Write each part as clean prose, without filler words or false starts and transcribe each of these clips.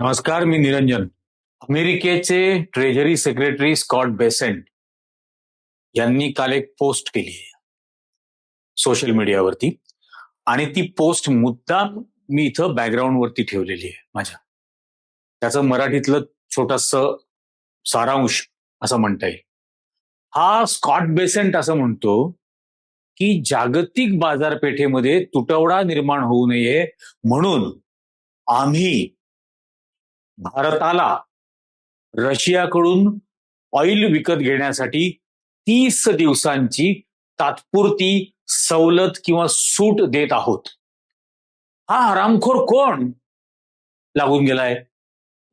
नमस्कार, मी निरंजन. अमेरिकेचे treasury secretary Scott Bessent यांनी काल एक पोस्ट केली आहे सोशल मीडियावरती. आणि ती पोस्ट मुद्दाम मी इथं बॅकग्राऊंड वरती ठेवलेली आहे माझ्या. त्याचं मराठीतलं छोटस सारांश असं म्हणता येईल. हा स्कॉट बेसेंट असं म्हणतो की जागतिक बाजारपेठेमध्ये तुटवडा निर्माण होऊ नये म्हणून आम्ही भारताला रशियाकडून ऑइल विकत घेण्यासाठी 30 दिवसांची तात्पुरती सवलत किंवा सूट देत आहोत. हा हरामखोर कोण लागून गेलाय?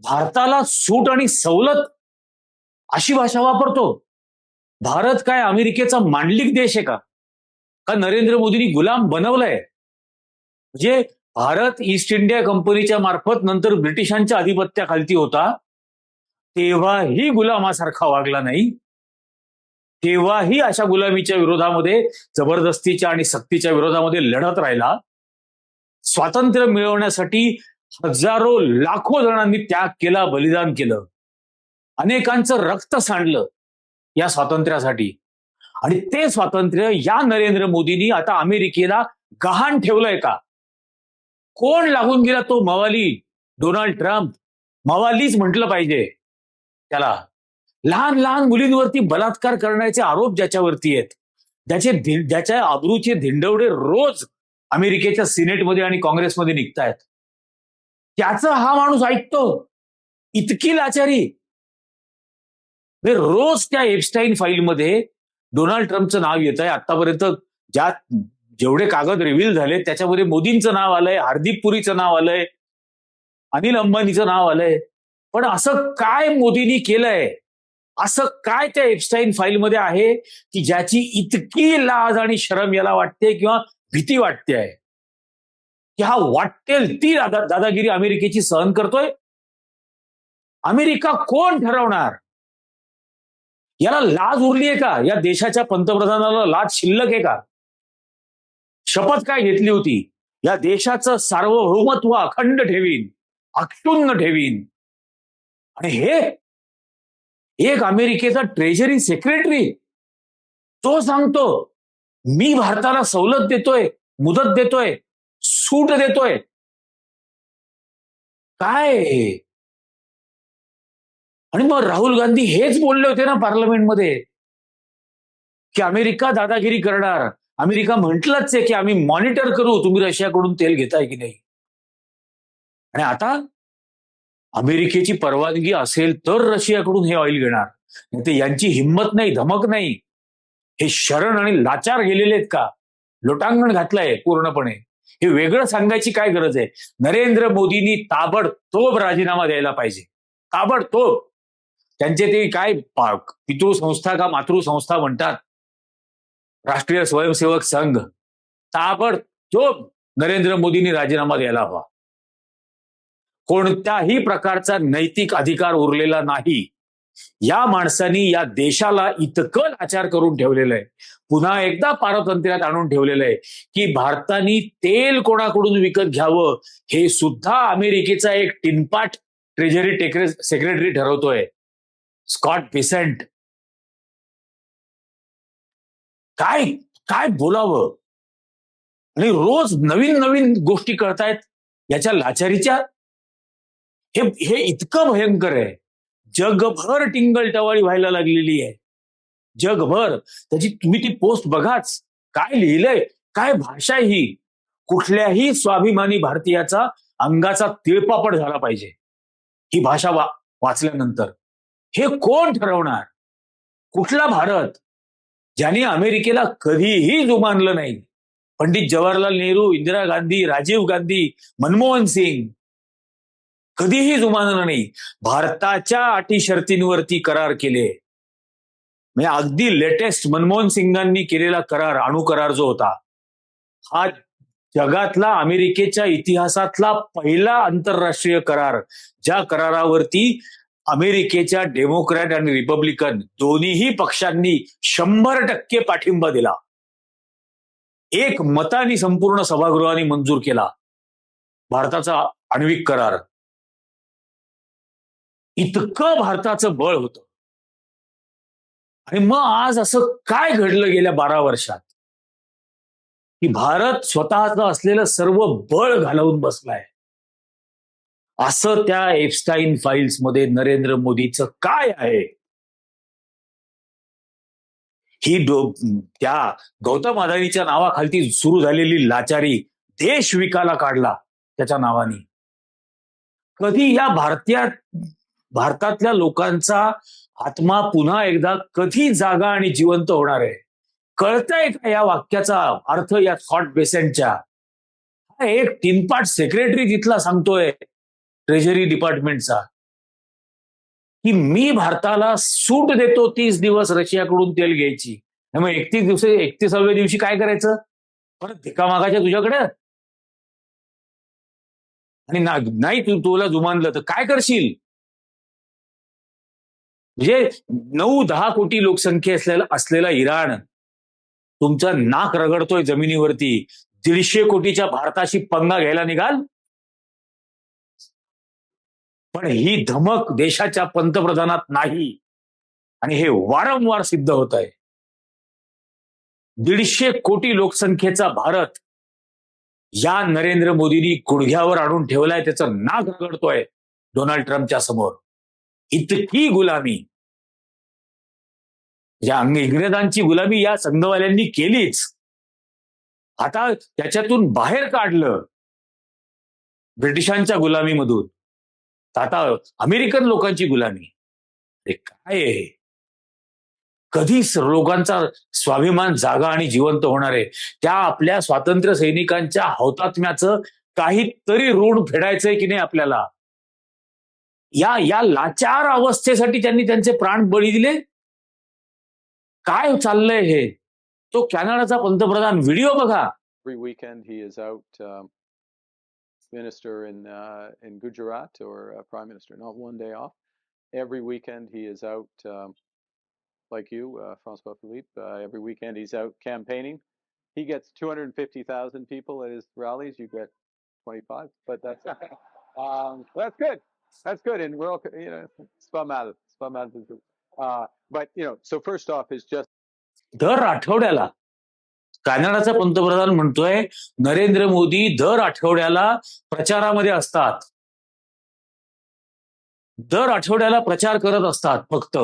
भारताला सूट आणि सवलत अशी भाषा वापरतो. भारत काय अमेरिकेचा मांडलिक देश आहे का? का नरेंद्र मोदींनी गुलाम बनवलंय? म्हणजे भारत ईस्ट इंडिया कंपनीच्या मार्फत नंतर ब्रिटिशांच्या आधिपत्याखालती होता, तेव्हाही गुलामासारखा वागला नाही. तेव्हाही अशा गुलामीच्या विरोधामध्ये, जबरदस्तीच्या आणि सक्तीच्या विरोधामध्ये लढत राहिला. स्वातंत्र्य मिळवण्यासाठी हजारो लाखो जणांनी त्याग केला, बलिदान केलं. अनेकांचं रक्त सांडलं या स्वातंत्र्यासाठी. आणि ते स्वातंत्र्य या नरेंद्र मोदींनी आता अमेरिकेला गहाण ठेवलंय का? कोण लागून गेला तो मवाली? Donald Trump. मवालीच म्हटलं पाहिजे त्याला. लहान लहान मुलींवरती बलात्कार करण्याचे आरोप ज्याच्यावरती आहेत, ज्याच्या अब्रूचे धिंडवडे रोज अमेरिकेच्या सिनेटमध्ये आणि काँग्रेसमध्ये निघतायत, त्याचं हा माणूस ऐकतो? इतकी लाचारी. रोज त्या एप्स्टाईन फाईलमध्ये डोनाल्ड ट्रम्पचं नाव येत आहे. आतापर्यंत जेवढे कागद रिव्हील झाले त्याच्यामध्ये मोदींचं नाव आलंय, हरदीप पुरीचं नाव आलंय, अनिल अंबानीचं नाव आलंय. पण असं काय मोदींनी केलंय? असं काय त्या एप्स्टाईन फाईलमध्ये आहे की ज्याची इतकी लाज आणि शरम याला वाटते किंवा भीती वाटते आहे की हा वाटेल ती दादागिरी अमेरिकेची सहन करतोय? अमेरिका कोण ठरवणार? याला लाज उरली आहे का? या देशाच्या पंतप्रधानाला लाज शिल्लक आहे का? शपथ काय घेतली होती? या देशाचं सार्वभौमत्व अखंड ठेवीन, अक्षुण्ण ठेवीन. आणि हे एक अमेरिकेचा ट्रेजरी सेक्रेटरी तो सांगतो मी भारताला सवलत देतोय, मुदत देतोय, सूट देतोय. काय? आणि मग राहुल गांधी हेच बोलले होते ना पार्लमेंटमध्ये की अमेरिका दादागिरी करणार. अमेरिका म्हटलंच आहे की आम्ही मॉनिटर करू तुम्ही रशियाकडून तेल घेताय की नाही. आणि आता अमेरिकेची परवानगी असेल तर रशियाकडून हे ऑइल घेणार. नाही तर यांची हिंमत नाही, धमक नाही. हे शरण आणि लाचार गेलेले आहेत का? लोटांगण घातलंय पूर्णपणे. हे वेगळं सांगायची काय गरज आहे? नरेंद्र मोदींनी ताबडतोब राजीनामा द्यायला पाहिजे. ताबडतोब. त्यांचे ते काय पितृसंस्था का मातृसंस्था म्हणतात, राष्ट्रीय स्वयंसेवक संघ, ताबडतोब नरेंद्र मोदींनी राजीनामा द्यायला हवा. कोणत्याही प्रकारचा नैतिक अधिकार उरलेला नाही. या माणसांनी या देशाला इतकं लाचार करून ठेवलेलं आहे, पुन्हा एकदा पारतंत्र्यात आणून ठेवलेलं आहे की भारताने तेल कोणाकडून विकत घ्यावं हे सुद्धा अमेरिकेचा एक टिनपाट ट्रेजरी सेक्रेटरी ठरवतोय, स्कॉट बेसेंट. काय काय बोलावं? आणि रोज नवीन नवीन गोष्टी कळतायत याच्या लाचारीच्या. हे इतकं भयंकर आहे. जगभर टिंगलटवाळी व्हायला लागलेली आहे, जगभर. त्याची तुम्ही ती पोस्ट बघाच, काय लिहिलंय, काय भाषा ही. कुठल्याही स्वाभिमानी भारतीयाचा अंगाचा तिळपापड झाला पाहिजे ही भाषा वाचल्यानंतर. हे कोण ठरवणार? कुठला भारत? ज्याने अमेरिकेला कधीही जुमानलं नाही. पंडित जवाहरलाल नेहरू, इंदिरा गांधी, राजीव गांधी, मनमोहन सिंग कधीही जुमानलं नाही. भारताच्या अटी शर्तींवरती करार केले. म्हणजे अगदी लेटेस्ट मनमोहन सिंगांनी केलेला करार, अणुकरार जो होता, हा जगातला अमेरिकेच्या इतिहासातला पहिला आंतरराष्ट्रीय करार, ज्या करारावरती अमेरिकेच्या डेमोक्रॅट आणि रिपब्लिकन दोन्हीही पक्षांनी 100% पाठिंबा दिला. एक मताने संपूर्ण सभागृहाने मंजूर केला भारताचा आण्विक करार. इतकं भारताचं बळ होतं. आणि मग आज असं काय घडलं गेल्या 12 वर्षात की भारत स्वतःचं असलेलं सर्व बळ घालवून बसलाय. असं त्या एप्स्टाईन फाईल्स मध्ये नरेंद्र मोदीचं काय आहे? ही त्या गौतम अदानीच्या नावाखालती सुरू झालेली लाचारी देश विकायला काढला त्याच्या नावाने. कधी या भारतातल्या लोकांचा आत्मा पुन्हा एकदा कधी जागा आणि जिवंत होणार आहे? कळतंय का या वाक्याचा अर्थ या स्कॉट बेसेंटच्या? एक तीनपाट सेक्रेटरी तिथला सांगतोय ट्रेजरी डिपार्टमेंटचा की मी भारताला सूट देतो 30 दिवस रशियाकडून तेल घ्यायची. मग 31व्या दिवशी काय करायचं? परत धिका मागायच्या तुझ्याकडे? आणि नाही तुला जुमानलं तर काय करशील? म्हणजे 9-10 कोटी लोकसंख्या असलेला इराण तुमचं नाक रगडतोय जमिनीवरती. 150 कोटीच्या भारताशी पंगा घ्यायला निघाल? पण ही धमक देशाच्या पंतप्रधानात नाही. आणि हे वारंवार सिद्ध होत आहे. 150 कोटी लोकसंख्येचा भारत या नरेंद्र मोदींनी गुडघ्यावर आणून ठेवलाय. त्याचं नाक रगडतोय डोनाल्ड ट्रम्पच्या समोर. इतकी गुलामी, या इंग्रजांची गुलामी या संघवाल्यांनी केलीच. आता त्याच्यातून बाहेर काढलं ब्रिटिशांच्या गुलामीमधून. आता अमेरिकन लोकांची गुलामी. हे काय आहे? कधी लोकांचा स्वाभिमान जागा आणि जिवंत होणार आहे? त्या आपल्या स्वातंत्र्य सैनिकांच्या हौतात्म्याचं काहीतरी ऋण फेडायचंय की नाही आपल्याला? या लाचार अवस्थेसाठी त्यांनी त्यांचे प्राण बळी दिले. काय चाललंय हे? तो कॅनडाचा पंतप्रधान व्हिडिओ बघा. Every weekend he is out minister in Gujarat or prime minister, not one day off. Every weekend he is out like you, Francois Philippe. Every weekend he's out campaigning. He gets 250,000 people at his rallies. You get 25, but that's good. That's good, and we're all, it's pas mal. But so first off is just दर आठवड्याला कॅनडाचा पंतप्रधान म्हणतोय नरेंद्र मोदी दर आठवड्याला प्रचारामध्ये असतात. दर आठवड्याला प्रचार करत असतात फक्त.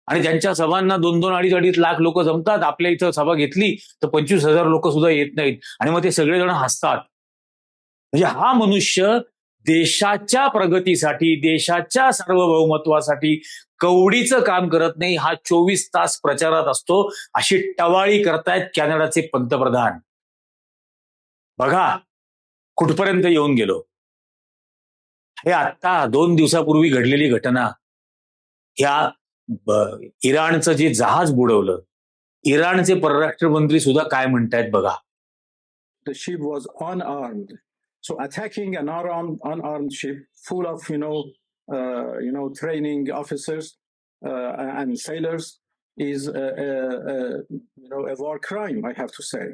आणि त्यांच्या सभांना 2-2, 2.5 लाख लोक जमतात. आपल्या इथं सभा घेतली तर 25,000 लोक सुद्धा येत नाहीत. आणि मग ते सगळेजण हसतात. म्हणजे हा मनुष्य देशाच्या प्रगतीसाठी, देशाच्या सार्वभौमत्वासाठी कवडीचं काम करत नाही. हा 24 तास प्रचारात असतो. अशी टवाळी करतायत कॅनडाचे पंतप्रधान. बघा कुठपर्यंत येऊन गेलो. हे आता 2 दिवसापूर्वी घडलेली घटना, ह्या इराणचं जे जहाज बुडवलं, इराणचे परराष्ट्र मंत्री सुद्धा काय म्हणतायत बघा. The ship was unarmed. So attacking an unarmed ship full of training officers and sailors is a war crime, I have to say.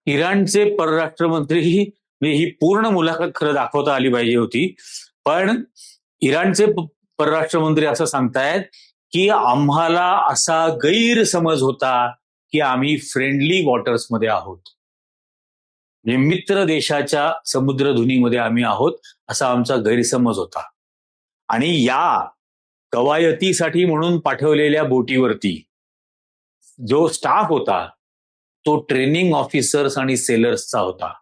इराणचे परराष्ट्र मंत्री ही पूर्ण मुलाखत खरं दाखवता आली पाहिजे होती. पण इराणचे परराष्ट्र मंत्री असं सांगतायत की आम्हाला असा गैरसमज होता की आम्ही फ्रेंडली वॉटर्समध्ये आहोत, म्हणजे मित्र देशाच्या समुद्रधुनीमध्ये आम्ही आहोत असा आमचा गैरसमज होता. आणि या कवायतीसाठी म्हणून पाठवलेल्या बोटीवरती जो स्टाफ होता तो ट्रेनिंग ऑफिसर्स आणि सेलर्सचा होता.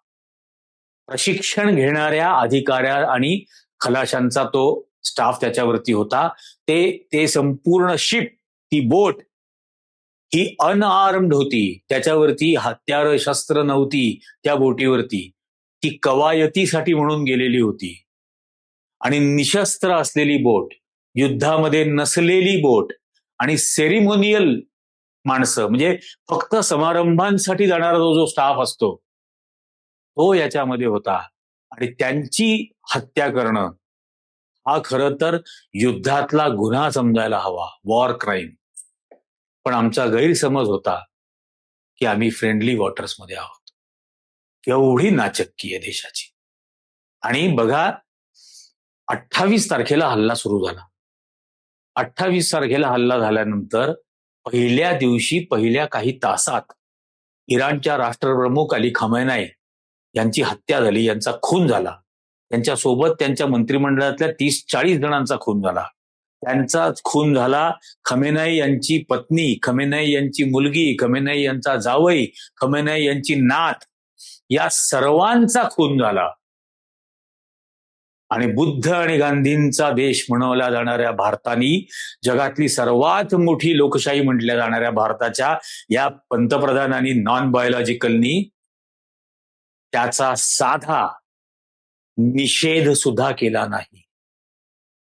प्रशिक्षण घेणाऱ्या अधिकाऱ्या आणि खलाशांचा तो स्टाफ त्याच्यावरती होता. ते संपूर्ण शिप, ती बोट ही अनआर्म्ड होती. त्याच्यावरती हत्यार शस्त्र नव्हती. त्या बोटीवरती ती कवायतीसाठी म्हणून गेलेली होती. आणि निशस्त्र असलेली बोट, युद्धामध्ये नसलेली बोट आणि सेरिमोनियल माणसं, म्हणजे फक्त समारंभांसाठी जाणारा जो स्टाफ असतो तो याच्यामध्ये होता. आणि त्यांची हत्या करणं हा खरं तर युद्धातला गुन्हा समजायला हवा, वॉर क्राईम. पण आमचा गैरसमज होता की आम्ही फ्रेंडली वॉटर्समध्ये आहोत. एवढी नाचक्की आहे देशाची. आणि बघा 28 तारखेला हल्ला सुरू झाला. 28 तारखेला हल्ला झाल्यानंतर पहिल्या दिवशी पहिल्या काही तासात इराणच्या राष्ट्रप्रमुख अली खमेनाई यांची हत्या झाली, यांचा खून झाला. त्यांच्यासोबत त्यांच्या मंत्रिमंडळातल्या 30-40 जणांचा खून झाला. त्यांचा खून झाला. खमेनाई यांची पत्नी, खमेनाई यांची मुलगी, खमेनाई यांचा जावई, खमेनाई यांची नात, या सर्वांचा खून झाला. आणि बुद्ध आणि गांधींचा देश म्हणवल्या जाणाऱ्या भारतानी, जगातली सर्वात मोठी लोकशाही म्हटल्या जाणाऱ्या भारताच्या या पंतप्रधानांनी नॉन बायोलॉजिकलनी त्याचा साधा निषेध सुद्धा केला नाही,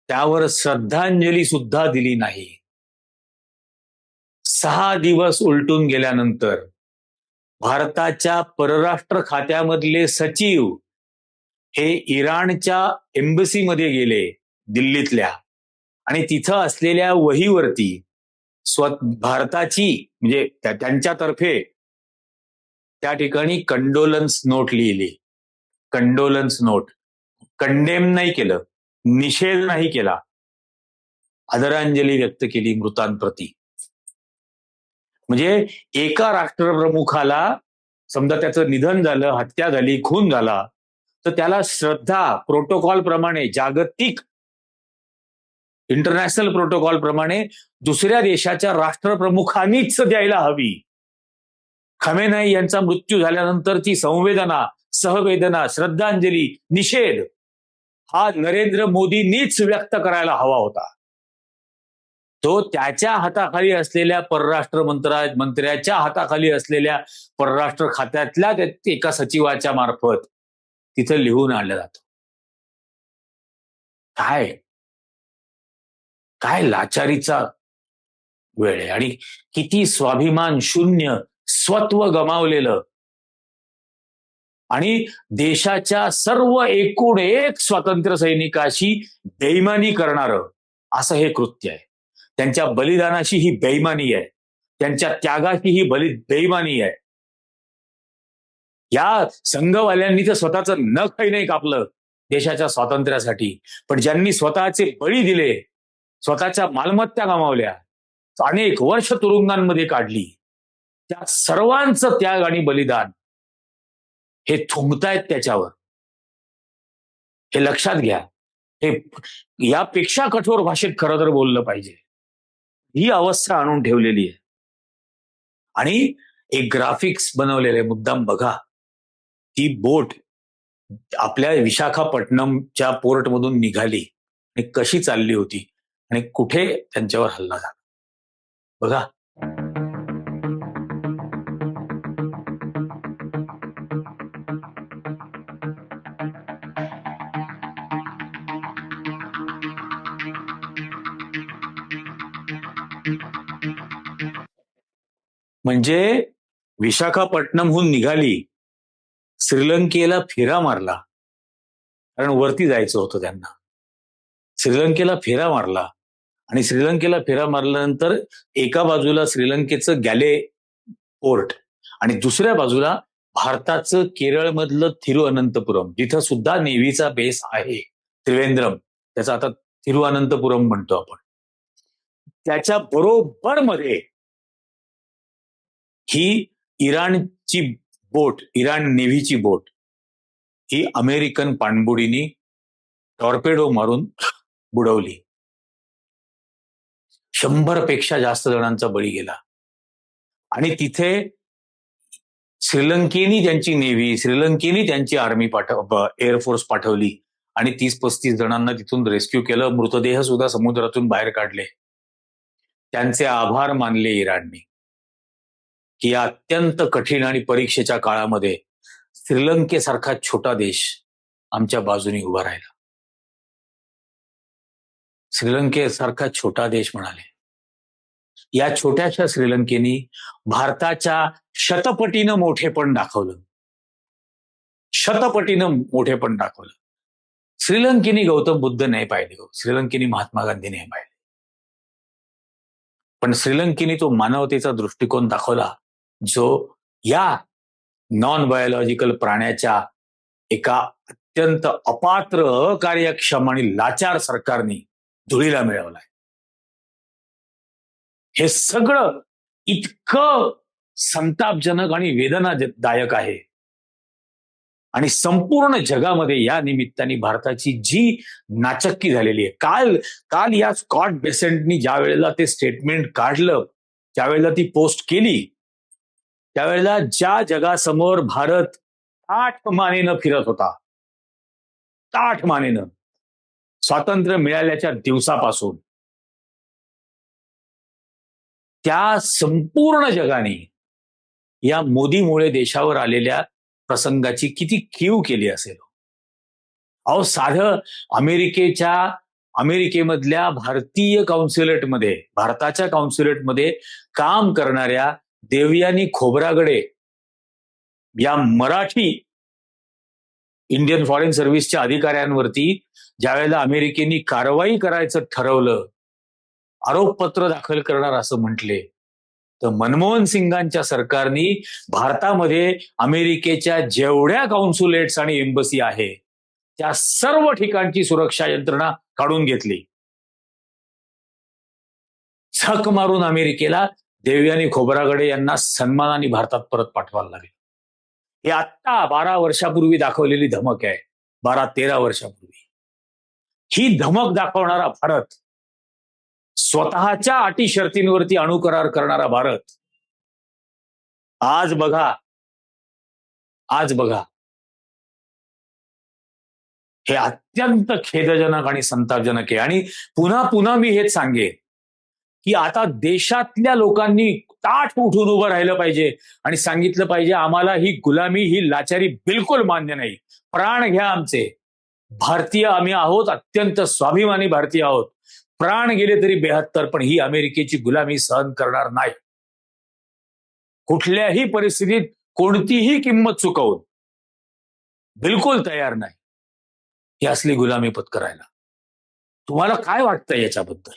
त्यावर श्रद्धांजली सुद्धा दिली नाही. 6 दिवस उलटून गेल्यानंतर भारताच्या परराष्ट्र खात्यामधले सचिव हे इराणच्या एम्बसीमध्ये गेले दिल्लीतल्या, आणि तिथं असलेल्या वहीवरती भारताची म्हणजे त्यांच्यातर्फे त्या ठिकाणी कंडोलन्स नोट लिहिली. कंडोलन्स नोट. कंडेम नाही केलं, निषेध नाही केला, आदरांजली व्यक्त केली मृतांप्रती. म्हणजे एका राष्ट्रप्रमुखाला समजा त्याचं निधन झालं, हत्या झाली, खून झाला, तर त्याला श्रद्धा प्रोटोकॉल प्रमाणे, जागतिक इंटरनॅशनल प्रोटोकॉल प्रमाणे दुसऱ्या देशाच्या राष्ट्रप्रमुखांनीच द्यायला हवी. खमेनाई यांचा मृत्यू झाल्यानंतरची संवेदना, सहवेदना, श्रद्धांजली, निषेध हा नरेंद्र मोदींनीच व्यक्त करायला हवा होता. तो त्याच्या हाताखाली असलेल्या परराष्ट्र मंत्र्याच्या हाताखाली असलेल्या परराष्ट्र खात्यातल्या एका सचिवाच्या मार्फत तिथं लिहून आणलं जातं. काय लाचारीचा वेळ आहे, आणि किती स्वाभिमान शून्य, स्वत्व गमावलेलं, आणि देशाच्या सर्व एकूण एक स्वातंत्र्य सैनिकाशी बेईमानी करणारं असं हे कृत्य आहे. त्यांच्या बलिदानाशी ही बेईमानी आहे, त्यांच्या त्यागाशी ही बेईमानी आहे. या संघवाल्यांनी तर स्वतःचं नखही नाही कापलं देशाच्या स्वातंत्र्यासाठी, पण ज्यांनी स्वतःचे बळी दिले, स्वतःच्या मालमत्ता गमावल्या, अनेक वर्ष तुरुंगांमध्ये काढली, त्या सर्वांचं त्याग आणि बलिदान हे थुंकतायत त्याच्यावर. हे लक्षात घ्या. हे यापेक्षा कठोर भाषेत खरं तर बोललं पाहिजे. ही अवस्था आणून ठेवलेली आहे. आणि एक ग्राफिक्स बनवलेले मुद्दाम बघा. ती बोट आपल्या विशाखापट्टणमच्या पोर्टमधून निघाली आणि कशी चालली होती आणि कुठे त्यांच्यावर हल्ला झाला बघा. म्हणजे विशाखापट्टणमहून निघाली, श्रीलंकेला फेरा मारला, कारण वरती जायचं होतं त्यांना. श्रीलंकेला फेरा मारला, आणि श्रीलंकेला फेरा मारल्यानंतर एका बाजूला श्रीलंकेचं गॅले पोर्ट आणि दुसऱ्या बाजूला भारताचं केरळमधलं थिरुअनंतपुरम, जिथं सुद्धा नेव्हीचा बेस आहे, त्रिवेंद्रम, त्याचा आता थिरुअनंतपुरम म्हणतो आपण. त्याच्या बरोबर मध्ये ही इराणची बोट, इराण नेव्हीची बोट, ही अमेरिकन पाणबुडीनी टॉर्पेडो मारून बुडवली. 100 पेक्षा जास्त जणांचा बळी गेला. आणि तिथे श्रीलंकेनी त्यांची नेव्ही, श्रीलंकेनी त्यांची आर्मी एअरफोर्स पाठवली आणि 30-35 जणांना तिथून रेस्क्यू केलं. मृतदेह सुद्धा समुद्रातून बाहेर काढले. त्यांचे आभार मानले इराणने की या अत्यंत कठीण आणि परीक्षेच्या काळामध्ये श्रीलंकेसारखा छोटा देश आमच्या बाजूने उभा राहिला. श्रीलंकेसारखा छोटा देश म्हणाले. या छोट्याशा श्रीलंकेनी भारताच्या शतपटीनं मोठेपण दाखवलं. शतपटीनं मोठेपण दाखवलं. श्रीलंकेनी गौतम बुद्ध नाही पाहिले, श्रीलंकेनी महात्मा गांधी नाही पाहिले, पण श्रीलंकेनी तो मानवतेचा दृष्टिकोन दाखवला जो या नॉन बायोलॉजिकल प्राण्याच्या एका अत्यंत अपात्र, अकार्यक्षम आणि लाचार सरकारने धुळीला मिळवलाय. हे सगळं इतकं संतापजनक आणि वेदनादायक आहे. आणि संपूर्ण जगामध्ये या निमित्ताने भारताची जी नाचक्की झालेली आहे. काल या स्कॉट बेसेंटनी ज्या वेळेला ते स्टेटमेंट काढलं, ज्या वेळेला ती पोस्ट केली, त्यावेळेला ज्या जगासमोर भारत ताठ मानेनं फिरत होता, ताठ मानेनं स्वातंत्र्य मिळाल्याच्या दिवसापासून, त्या संपूर्ण जगाने या मोदीमुळे देशावर आलेल्या प्रसंगाची किती कीव केली असेल. अहो, साधं अमेरिकेमधल्या भारताच्या कॉन्सुलेटमध्ये काम करणाऱ्या देवयानी खोब्रागडे या मराठी इंडियन फॉरेन सर्व्हिसच्या अधिकाऱ्यांवरती ज्यावेळेला अमेरिकेने कारवाई करायचं ठरवलं, आरोपपत्र दाखल करणार असं म्हटले, तर मनमोहन सिंगांच्या सरकारने भारतामध्ये अमेरिकेच्या जेवढ्या कॉन्सुलेट्स आणि एम्बसी आहे त्या सर्व ठिकाणची सुरक्षा यंत्रणा काढून घेतली. झक मारून अमेरिकेला देवयानी खोब्रागडे यांना सन्मानाने भारतात परत पाठवायला लागले. हे आत्ता 12 वर्षापूर्वी दाखवलेली धमक आहे. 12-13 वर्षापूर्वी ही धमक दाखवणारा भारत, स्वतःच्या अटी शर्तींवरती अणुकरार करणारा भारत, आज बघा हे अत्यंत खेदजनक आणि संतापजनक आहे. आणि पुन्हा मी हेच सांगेन की आता देशातल्या लोकांनी ताठ उठून उभं राहिलं पाहिजे आणि सांगितलं पाहिजे, आम्हाला ही गुलामी, ही लाचारी बिलकुल मान्य नाही. प्राण घ्या आमचे, भारतीय आम्ही आहोत, अत्यंत स्वाभिमानी भारतीय आहोत. प्राण गेले तरी 72, पण ही अमेरिकेची गुलामी सहन करणार नाही. कुठल्याही परिस्थितीत कोणतीही किंमत चुकवून बिलकुल तयार नाही ही असली गुलामी पत्करायला. तुम्हाला काय वाटतं याच्याबद्दल?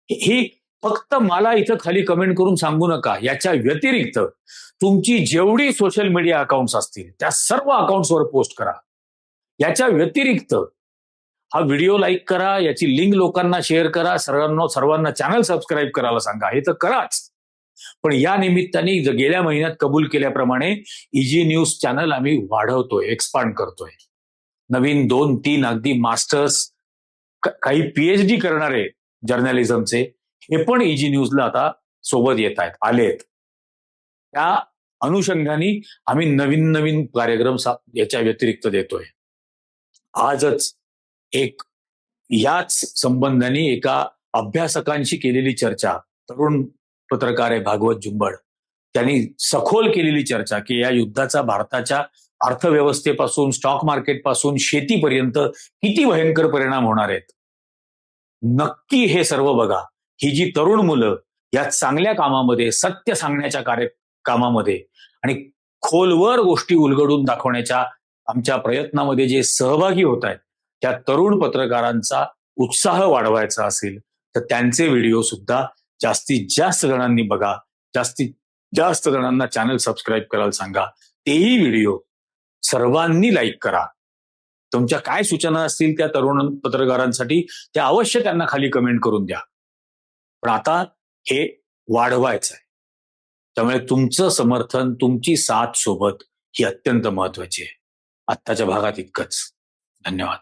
ही फक्त मला इथं खाली कमेंट करून सांगू नका. याच्या व्यतिरिक्त तुमची जेवढी सोशल मीडिया अकाउंट्स असतील त्या सर्व अकाउंट्सवर पोस्ट करा. याच्या व्यतिरिक्त हा व्हिडिओ लाईक करा, याची लिंक लोकांना शेअर करा, सर्वांना चॅनल सबस्क्राईब करायला सांगा. हे तर कराच. पण या निमित्ताने गेल्या महिन्यात कबूल केल्याप्रमाणे इजी न्यूज चॅनल आम्ही वाढवतोय, एक्सपांड करतोय. नवीन 2-3 अगदी मास्टर्स, काही PhD करणारे जर्नलिझमचे, हे पण इजी न्यूजला आता सोबत येत आहेत, आलेत. त्या अनुषंगाने आम्ही नवीन कार्यक्रम याच्या व्यतिरिक्त देतोय. आजच याच संबंधाने एका अभ्यासकांशी केलेली चर्चा, तरुण पत्रकार आहे भागवत जुंबड, त्यांनी सखोल केलेली चर्चा की या युद्धाचा भारताच्या अर्थव्यवस्थेपासून, स्टॉक मार्केटपासून, शेतीपर्यंत किती भयंकर परिणाम होणार आहेत. नक्की हे सर्व बघा. ही जी तरुण मुलं या चांगल्या कामामध्ये, सत्य सांगण्याच्या कामामध्ये आणि खोलवर गोष्टी उलगडून दाखवण्याच्या आमच्या प्रयत्नामध्ये जे सहभागी होत आहेत, त्या तरुण पत्रकारांचा उत्साह वाढवायचा असेल तर त्यांचे व्हिडिओ सुद्धा जास्तीत जास्त जणांनी बघा, जास्तीत जास्त जणांना चॅनल सबस्क्राईब करायला सांगा. तेही व्हिडिओ सर्वांनी लाईक करा. तुमच्या काय सूचना असतील त्या तरुण पत्रकारांसाठी त्या अवश्य त्यांना खाली कमेंट करून द्या. पण आता हे वाढवायचं आहे, त्यामुळे तुमचं समर्थन, तुमची साथ सोबत ही अत्यंत महत्वाची आहे. आत्ताच्या भागात इतकंच. धन्यवाद.